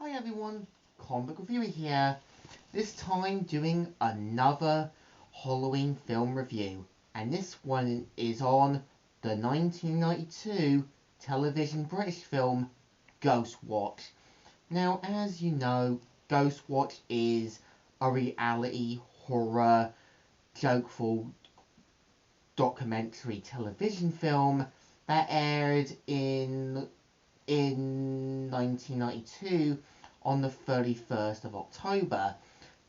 Hi everyone, Comic Reviewer here, this time doing another Halloween film review, and this one is on the 1992 television British film Ghostwatch. Now, as you know, Ghostwatch is a reality horror jokeful documentary television film that aired in 1992 on the 31st of October.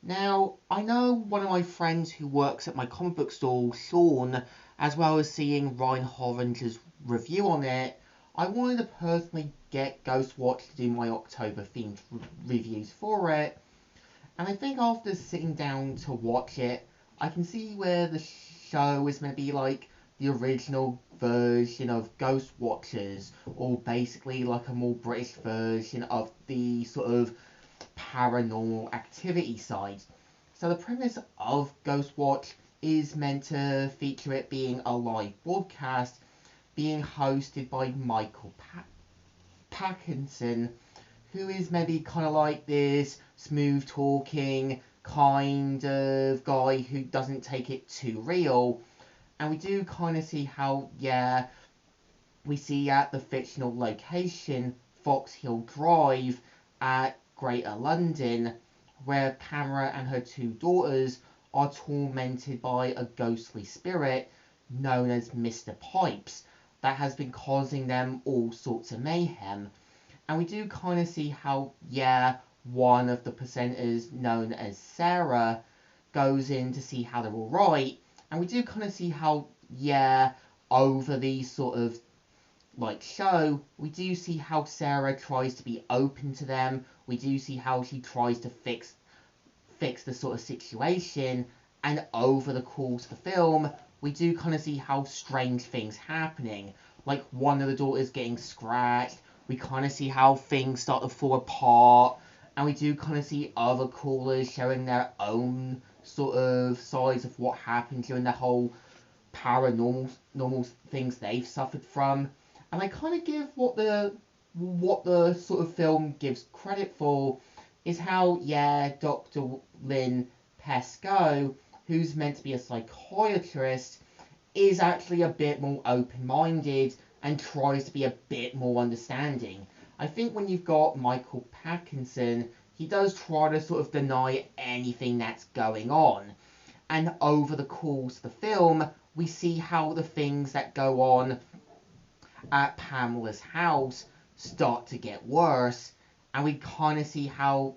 Now, I know one of my friends who works at my comic book store, Sean, as well as seeing Ryan Horanger's review on it, I wanted to personally get Ghostwatch to do my October themed reviews for it. And I think after sitting down to watch it, I can see where the show is maybe like the original version of Ghostwatchers, or basically like a more British version of the sort of paranormal activity side. So the premise of Ghostwatch is meant to feature it being a live broadcast being hosted by Michael Parkinson, who is maybe kind of like this smooth talking kind of guy who doesn't take it too real. And we do kind of see how, we see at the fictional location, Fox Hill Drive, at Greater London, where Pamela and her two daughters are tormented by a ghostly spirit known as Mr. Pipes that has been causing them all sorts of mayhem. And we do kind of see how, one of the presenters, known as Sarah, goes in to see how they're alright. And we do kind of see how, over the sort of show, we do see how Sarah tries to be open to them. We do see how she tries to fix the sort of situation. And over the course of the film, we do kind of see how strange things happening. Like one of the daughters getting scratched. We kind of see how things start to fall apart. And we do kind of see other callers showing their own sort of sides of what happened during the whole normal things they've suffered from. And I kind of give what the sort of film gives credit for is how, Dr. Lynn Pesco, who's meant to be a psychiatrist, is actually a bit more open-minded and tries to be a bit more understanding. I think when you've got Michael Parkinson, he does try to sort of deny anything that's going on. And over the course of the film, we see how the things that go on at Pamela's house start to get worse. And we kind of see how,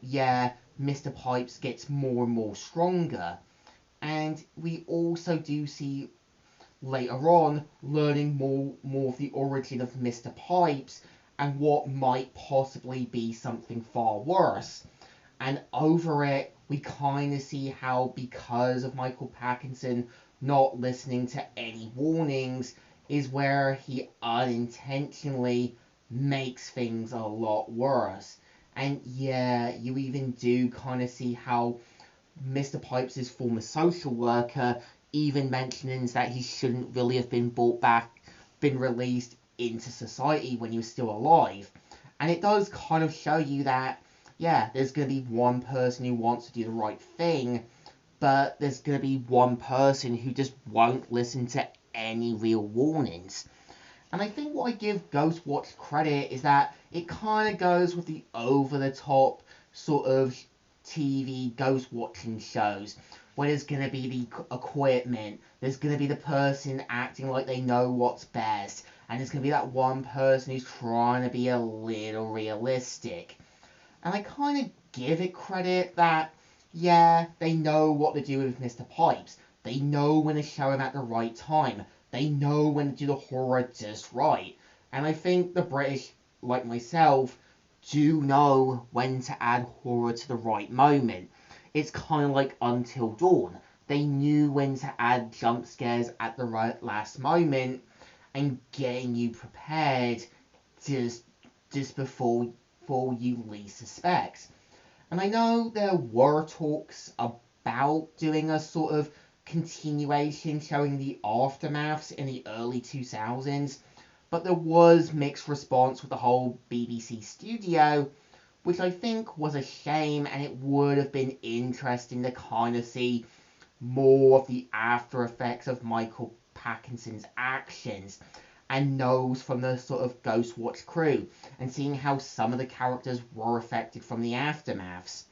Mr. Pipes gets more and more stronger. And we also do see later on learning more of the origin of Mr. Pipes and what might possibly be something far worse. And over it, we kind of see how, because of Michael Parkinson not listening to any warnings, is where he unintentionally makes things a lot worse. And you even do kind of see how Mr. Pipes' former social worker even mentions that he shouldn't really have been released into society when he was still alive. And it does kind of show you that, there's going to be one person who wants to do the right thing, but there's going to be one person who just won't listen to any real warnings. And I think what I give Ghostwatch credit is that it kind of goes with the over-the-top sort of TV ghost watching shows, where there's going to be the equipment, there's going to be the person acting like they know what's best, and there's going to be that one person who's trying to be a little realistic. And I kind of give it credit that, they know what to do with Mr. Pipes. They know when to show him at the right time. They know when to do the horror just right. And I think the British, like myself, do know when to add horror to the right moment. It's kind of like Until Dawn. They knew when to add jump scares at the right last moment and getting you prepared just before you least suspect. And I know there were talks about doing a sort of continuation showing the aftermaths in the early 2000s, but there was mixed response with the whole BBC studio, which I think was a shame, and it would have been interesting to kind of see more of the after effects of Michael Parkinson's actions and those from the sort of Ghostwatch crew, and seeing how some of the characters were affected from the aftermaths.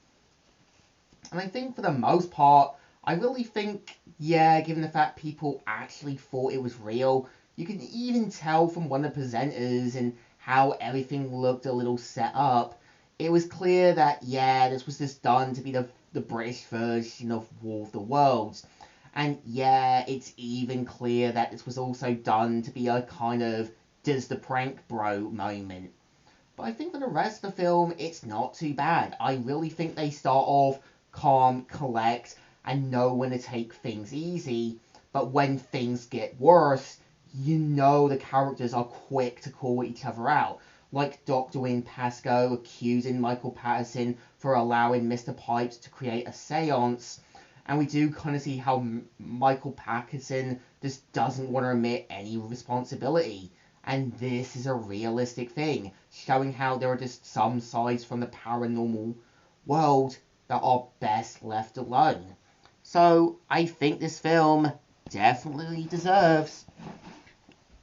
And I think for the most part, I really think, yeah, given the fact people actually thought it was real, you can even tell from one of the presenters and how everything looked a little set up, it was clear that, yeah, this was just done to be the British version of War of the Worlds. And yeah, it's even clear that this was also done to be a kind of does the prank bro moment. But I think for the rest of the film, it's not too bad. I really think they start off calm, collect, and know when to take things easy. But when things get worse, you know the characters are quick to call each other out. Like Dr. Wynne Pascoe accusing Michael Patterson for allowing Mr. Pipes to create a seance. And we do kind of see how Michael Patterson just doesn't want to admit any responsibility. And this is a realistic thing, showing how there are just some sides from the paranormal world that are best left alone. So I think this film definitely deserves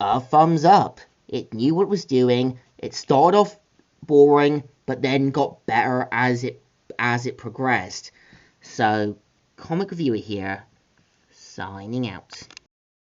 a thumbs up. It knew what it was doing. It started off boring, but then got better as it progressed. So, Comic Reviewer here, signing out.